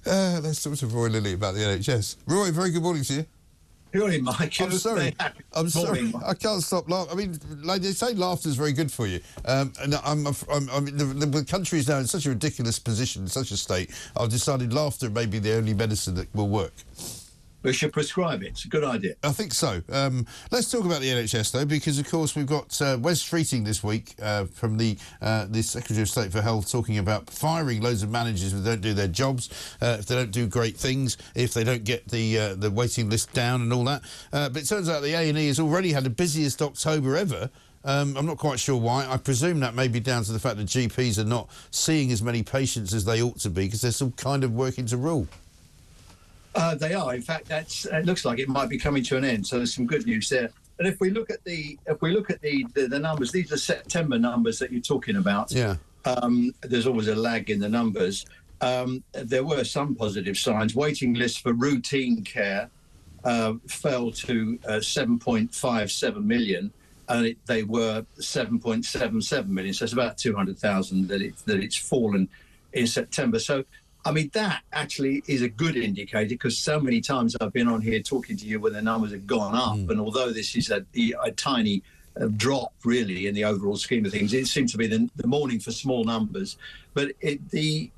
Let's talk to Roy Lilly about the NHS. Roy, very good morning to you. Good morning, Mike. I'm sorry. I can't stop laughing. I mean, like they say, laughter's very good for you. And I mean, the country is now in such a ridiculous position, in such a state. I've decided laughter may be the only medicine that will work. We should prescribe it. It's a good idea. I think so. Let's talk about the NHS, though, because, of course, we've got Wes Streeting this week from the Secretary of State for Health talking about firing loads of managers who don't do their jobs, if they don't do great things, if they don't get the waiting list down and all that. But it turns out the A&E has already had the busiest October ever. I'm not quite sure why. I presume that may be down to the fact that GPs are not seeing as many patients as they ought to be because they're still kind of working to rule. They are. In fact, it looks like it might be coming to an end. So there's some good news there. And if we look at the numbers, these are September numbers that you're talking about. Yeah. There's always a lag in the numbers. There were some positive signs. Waiting lists for routine care fell to 7.57 million, and they were 7.77 million. So it's about 200,000 that it's fallen in September. So, I mean, that actually is a good indicator because so many times I've been on here talking to you when the numbers have gone up. And although this is a tiny drop, really, in the overall scheme of things, it seems to be the morning for small numbers. But the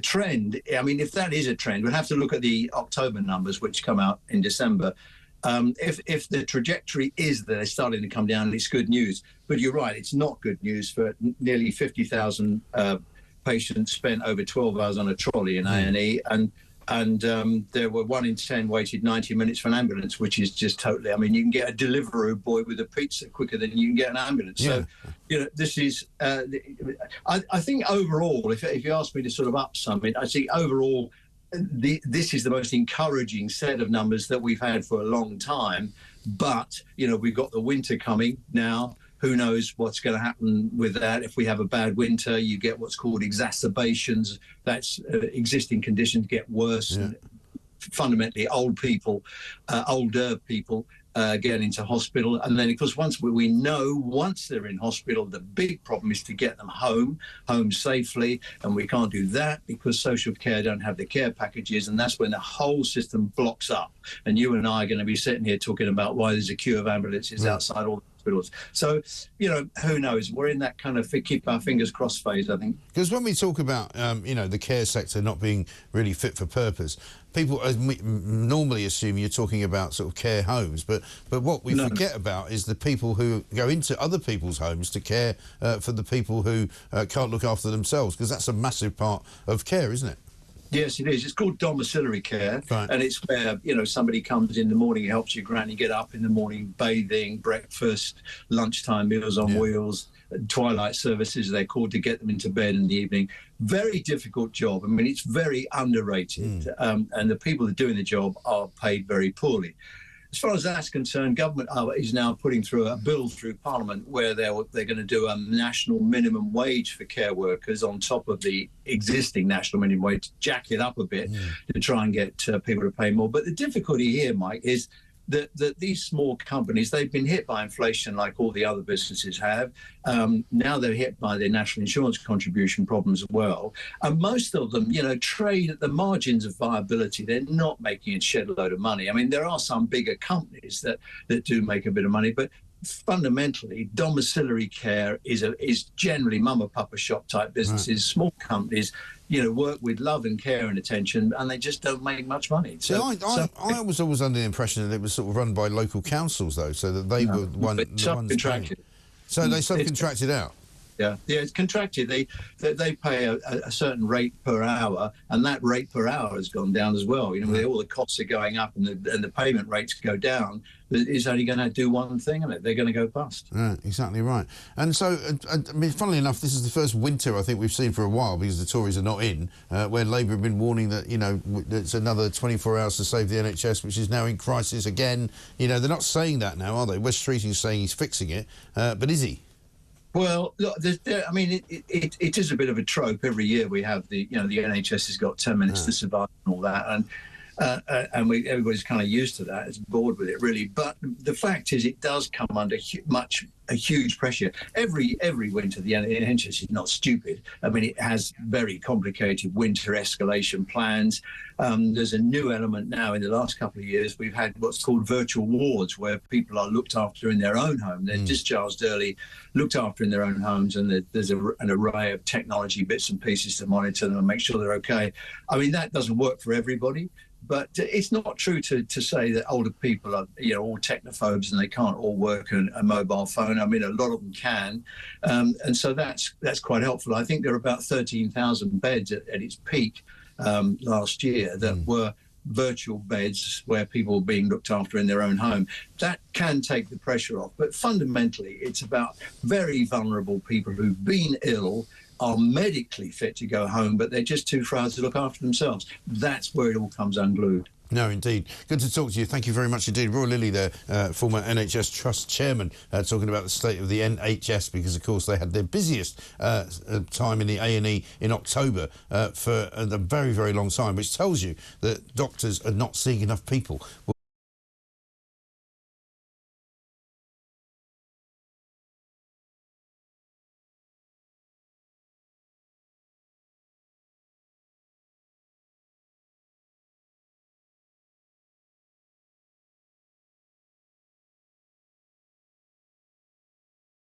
trend, I mean, if that is a trend, we'll have to look at the October numbers, which come out in December. If the trajectory is that they're starting to come down, it's good news. But you're right, it's not good news for nearly 50,000 patients spent over 12 hours on a trolley in A&E, and there were 1 in 10 waited 90 minutes for an ambulance, which is just totally, I mean, you can get a Deliveroo boy with a pizza quicker than you can get an ambulance. Yeah. So, you know, this is, I think overall, if you ask me to sort of up sum it, I think overall, this is the most encouraging set of numbers that we've had for a long time. But, you know, we've got the winter coming now. Who knows what's going to happen with that? If we have a bad winter, you get what's called exacerbations. That's existing conditions get worse. Yeah. And fundamentally, older people get into hospital. And then, of course, once they're in hospital, the big problem is to get them home safely. And we can't do that because social care don't have the care packages. And that's when the whole system blocks up. And you and I are going to be sitting here talking about why there's a queue of ambulances outside all the hospitals. So, you know, who knows? We're in that kind of keep our fingers crossed phase, I think. Because when we talk about, you know, the care sector not being really fit for purpose, people normally assume you're talking about sort of care homes, but what we forget about is the people who go into other people's homes to care for the people who can't look after themselves, because that's a massive part of care, isn't it? Yes, it is. It's called domiciliary care, right. And it's where, you know, somebody comes in the morning, helps your granny get up in the morning, bathing, breakfast, lunchtime meals on wheels, twilight services, they're called, to get them into bed in the evening. Very difficult job. I mean, it's very underrated, and the people that are doing the job are paid very poorly. As far as that's concerned, government is now putting through a bill through Parliament where they're going to do a national minimum wage for care workers on top of the existing national minimum wage, jack it up a bit to try and get people to pay more. But the difficulty here, Mike, is that these small companies, they've been hit by inflation like all the other businesses have. Now they're hit by their national insurance contribution problems as well. And most of them, you know, trade at the margins of viability. They're not making a shed load of money. I mean, there are some bigger companies that do make a bit of money, but fundamentally, domiciliary care is generally mum and papa shop type businesses. Right. Small companies, you know, work with love and care and attention, and they just don't make much money. So, I was always under the impression that it was sort of run by local councils, though, so that they were the ones subcontracted. So they subcontracted out. Yeah, it's contracted. They pay a certain rate per hour, and that rate per hour has gone down as well. You know, all the costs are going up, and the payment rates go down. It's only going to do one thing, and they're going to go bust. Right, exactly right. And so, I mean, funnily enough, this is the first winter I think we've seen for a while, because the Tories are not in, where Labour have been warning that, you know, it's another 24 hours to save the NHS, which is now in crisis again. You know, they're not saying that now, are they? Wes Streeting's saying he's fixing it, but is he? Well, look, I mean, it is a bit of a trope. Every year we have the NHS has got 10 minutes to survive and all that. everybody's kind of used to that, it's bored with it really. But the fact is, it does come under a huge pressure every winter. The NHS is not stupid. I mean, it has very complicated winter escalation plans. There's a new element now. In the last couple of years, we've had what's called virtual wards, where people are looked after in their own home. They're discharged early, looked after in their own homes, and there's an array of technology bits and pieces to monitor them and make sure they're okay. I mean, that doesn't work for everybody. But it's not true to say that older people are, all technophobes and they can't all work a mobile phone. I mean, a lot of them can, and so that's quite helpful. I think there are about 13,000 beds at its peak last year that were virtual beds where people were being looked after in their own home. That can take the pressure off, but fundamentally, it's about very vulnerable people who've been ill, are medically fit to go home, but they're just too frail to look after themselves. That's where it all comes unglued. No, indeed. Good to talk to you. Thank you very much indeed. Roy Lilly there, former NHS Trust Chairman, talking about the state of the NHS, because, of course, they had their busiest time in the A&E in October for a very, very long time, which tells you that doctors are not seeing enough people.